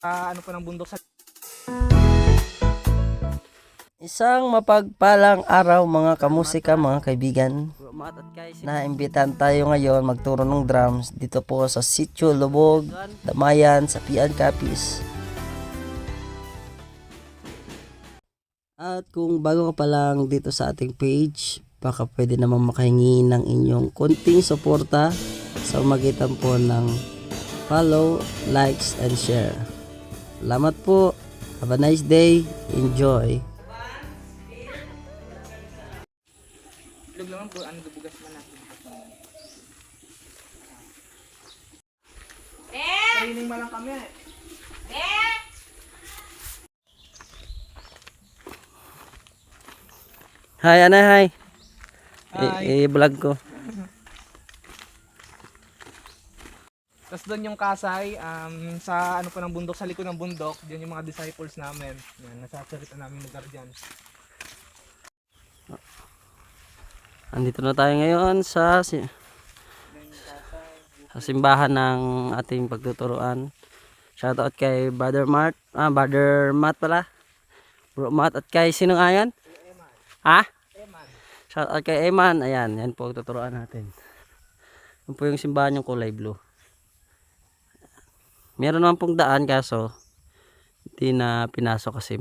ano po ng bundok sa Isang mapagpalang araw mga kamusika, mga kaibigan. Naimbitahan tayo ngayon magturo ng drums dito po sa Sitio Lubog, Damayan, sa Pian Capiz. At kung bago ka pa lang dito sa ating page, baka pwede naman makahingi ng inyong konting suporta sa magitan po ng follow, likes, and share. Salamat po. Have a nice day. Enjoy. ilog naman po, ano dubugas man natin. Training mo lang kami. Hi, anay, hi. Hi. I-vlog ko. Tapos doon yung kasay, sa ano po ng bundok, sa likod ng bundok, diyan yung mga disciples namin. Yan, nasasarita namin lugar dyan. Andito na tayo ngayon sa simbahan ng ating pagtuturuan. Shoutout kay Brother Mart. Brother Matt pala. Bro Matt at kay sinong ayan? Ha? Eman. Shoutout kay Eman. Ayan, yan po ang tuturuan natin. Yan po yung simbahan yung kulay blue. Meron naman pong daan kaso hindi na pinasok kasi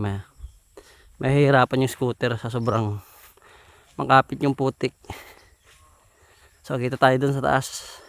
mahihirapan yung scooter sa sobrang makapit yung putik. So kita tayo dun sa taas.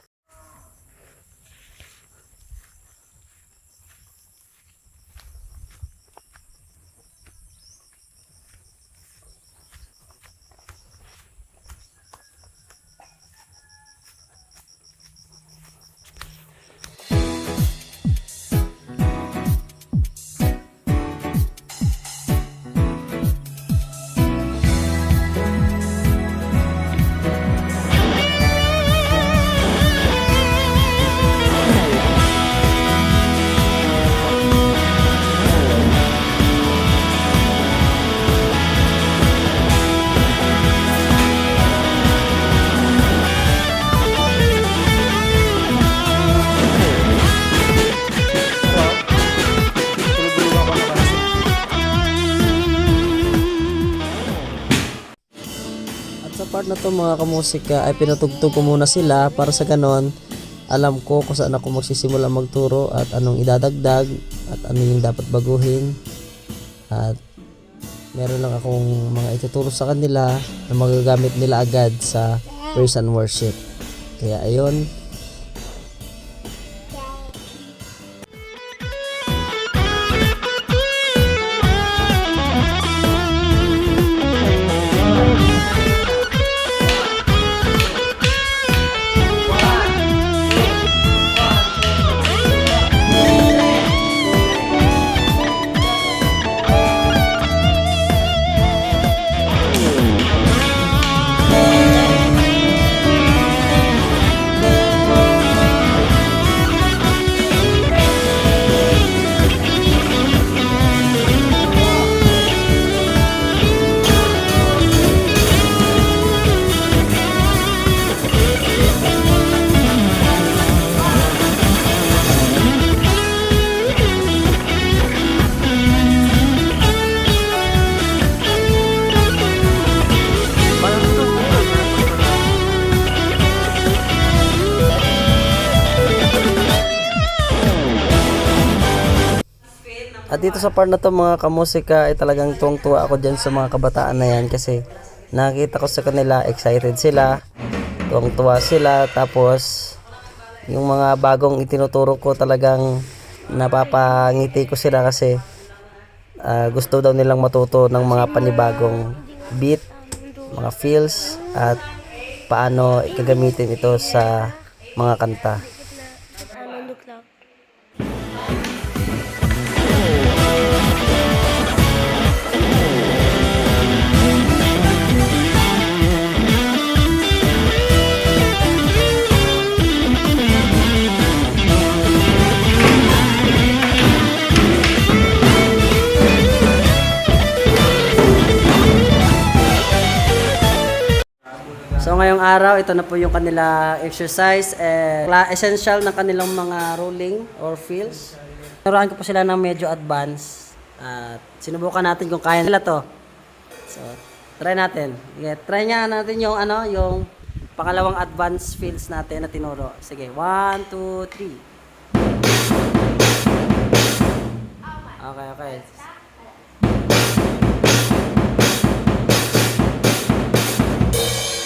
Sa part na to mga kamusika ay pinatugtog ko muna sila para sa ganon alam ko kung saan ako magsisimula magturo at anong idadagdag at ano yung dapat baguhin, at meron lang akong mga ituturo sa kanila na magagamit nila agad sa praise and worship. Kaya ayun. At dito sa part na to mga kamusika ay talagang tuwang-tuwa ako dyan sa mga kabataan na yan kasi nakita ko sa kanila, excited sila, tuwang-tuwa sila, tapos yung mga bagong itinuturo ko talagang napapangiti ko sila kasi gusto daw nilang matuto ng mga panibagong beat, mga feels at paano ikagamitin ito sa mga kanta. So ngayong araw, ito na po yung kanila exercise and essential ng kanilang mga rolling or fills. Turuan ko po sila ng medyo advance at sinubukan natin kung kaya nila to. So, try natin. Yeah, try nga natin yung yung pangalawang advance fills natin na tinuro. Sige, 1, 2, 3. Okay.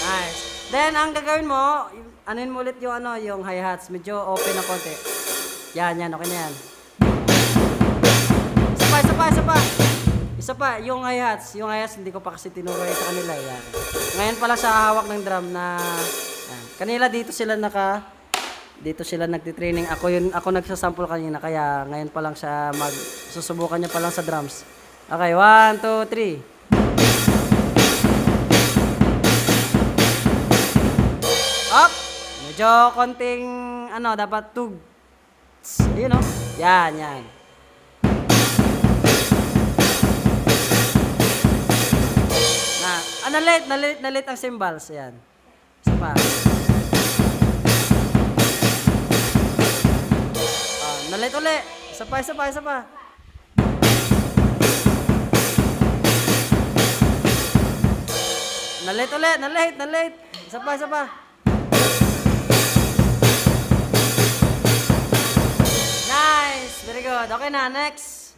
Nice. Then, ang gagawin mo, anuin mo ulit yung yung hi-hats. Medyo open na konti. Yan, okay na yan. Isa pa, yung hi-hats. Yung hi-hats, hindi ko pa kasi tinuro sa kanila. Yan. Ngayon pala siya hawak ng drum na, yan. Kanila dito sila nagti-training. Ako nagsasample kanina, kaya ngayon pa lang siya susubukan niya pa lang sa drums. Okay, 1, 2, 3. Up! Medyo konting, dapat tug. Yun, no? Yan. Nalit ang cymbals. Yan. Isa pa. Nalit uli. Isa pa. Nalit uli. Isa pa. Nice. Very good. Okay na. Next.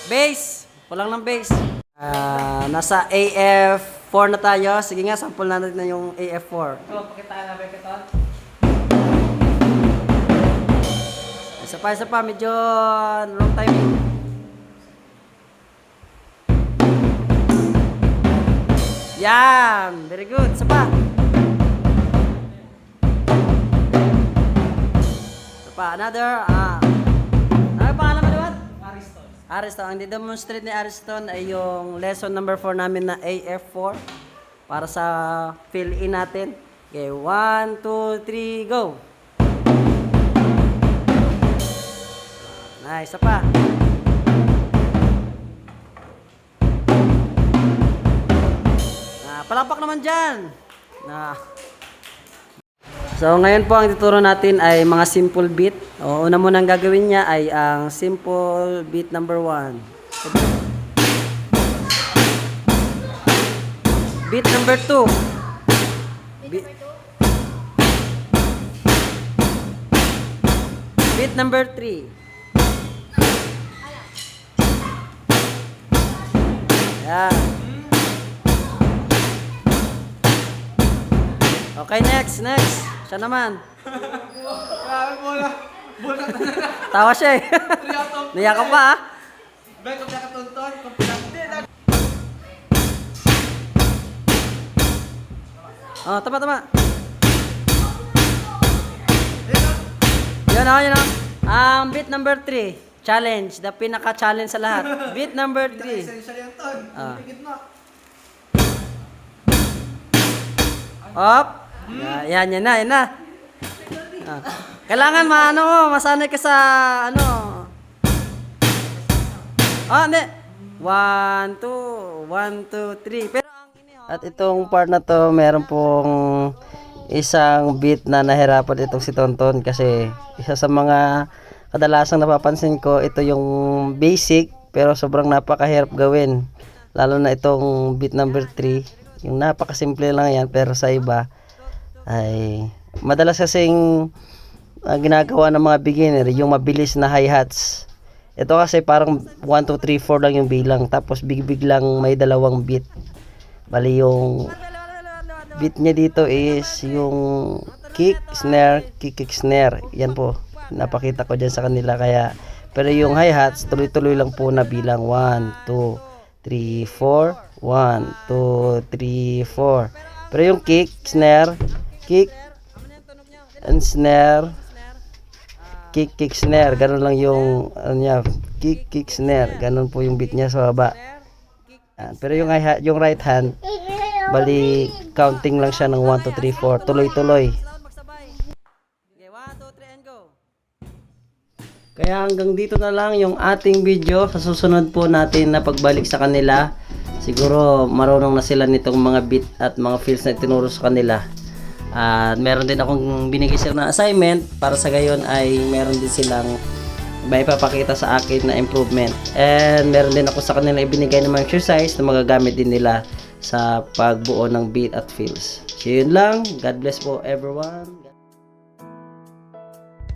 Bass. Kulang ng bass. Nasa AF4 na tayo. Sige nga, sample natin na yung AF4. Pakitaan na ba ito? Isa pa. Medyo long timing. Yan. Very good. Isa pa. Another. Ano pangalan mo naman? Ariston. Ang di-demonstrate ni Ariston ay yung lesson number 4 namin na AF4 para sa fill-in natin. Okay, 1, 2, 3, go! Nice, isa pa. Palakpak naman dyan. So, ngayon po ang tuturo natin ay mga simple beat. Una mo nang gagawin niya ay ang simple beat number 1. Beat number 2. Beat number 3. Yan. Okay, next. Siya naman. Grabe mo na. Bunat na. Tawa siya eh. Niyak ka pa ah. Ba't kung nakatunton? Tama. Yun o. Beat number 3. Challenge. The pinaka-challenge sa lahat. Beat number 3. Essential yan, Ton. Tigit mo. Up. Yan na. Kailangan masanay ka sa hindi. 1, 2, 3. Pero at itong part na to, meron pong isang beat na nahirapan itong si Tonton kasi isa sa mga kadalasang napapansin ko, ito yung basic pero sobrang napakahirap gawin. Lalo na itong beat number 3. Yung napakasimple lang yan pero sa iba ay madalas kasing ginagawa ng mga beginner yung mabilis na hi-hats. Ito kasi parang 1, 2, 3, 4 lang yung bilang tapos biglang may dalawang beat. Bali yung beat niya dito is yung kick, snare, kick, kick, snare. Yan po. Napakita ko dyan sa kanila. Kaya, pero yung hi-hats, tuloy-tuloy lang po na bilang 1, 2, 3, 4. 1, 2, 3, 4. Pero yung kick, snare, kick, and snare, kick, kick, snare. Ganun lang yung, ano niya, kick, kick, snare. Ganun po yung beat niya sa baba. Pero yung, yung right hand, bali, counting lang siya ng 1, 2, 3, 4. Tuloy-tuloy. Kaya hanggang dito na lang yung ating video. Sa susunod po natin na pagbalik sa kanila, siguro marunong na sila nitong mga beat at mga feels na itinuro sa kanila. At meron din akong binigay sila na assignment para sa gayon ay meron din silang may papakita sa akin na improvement. And meron din ako sa kanila ibinigay ng mga exercise na magagamit din nila sa pagbuo ng beat at feels. So yun lang. God bless po everyone.